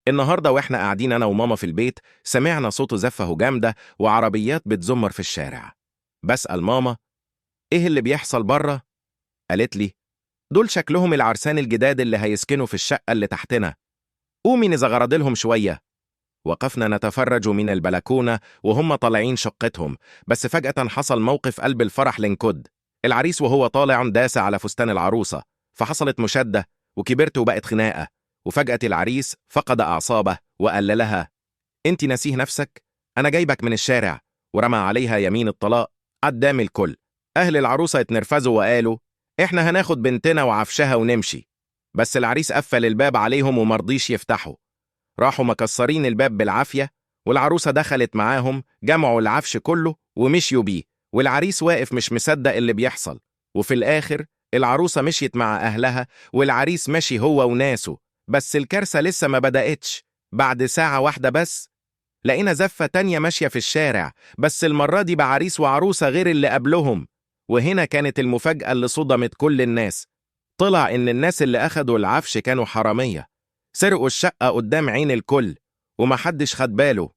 النهاردة واحنا قاعدين أنا وماما في البيت سمعنا صوت زفة جامدة وعربيات بتزمر في الشارع. بسأل ماما: إيه اللي بيحصل بره؟ قالت لي: دول شكلهم العرسان الجداد اللي هيسكنوا في الشقة اللي تحتنا. قومي نزغردلهم شوية. وقفنا نتفرج من البلكونة وهم طالعين شقتهم، بس فجأة حصل موقف قلب الفرح لنكد. العريس وهو طالع داس على فستان العروسة، فحصلت مشادة وكبرت وبقت خناقة. وفجأة العريس فقد أعصابه وقال لها: انت نسيه نفسك؟ أنا جايبك من الشارع. ورمى عليها يمين الطلاق قدام الكل. أهل العروسة اتنرفزوا وقالوا: احنا هناخد بنتنا وعفشها ونمشي. بس العريس قفل الباب عليهم ومرضيش يفتحوا. راحوا مكسرين الباب بالعافية، والعروسة دخلت معاهم، جمعوا العفش كله ومشيوا بيه. والعريس واقف مش مصدق اللي بيحصل. وفي الآخر العروسة مشيت مع أهلها والعريس مشي هو وناسه. بس الكارثة لسه ما بدأتش. بعد ساعة واحدة بس لقينا زفة تانية ماشية في الشارع، بس المرة دي بعريس وعروسة غير اللي قبلهم. وهنا كانت المفاجأة اللي صدمت كل الناس. طلع إن الناس اللي أخدوا العفش كانوا حرامية، سرقوا الشقة قدام عين الكل ومحدش خد باله.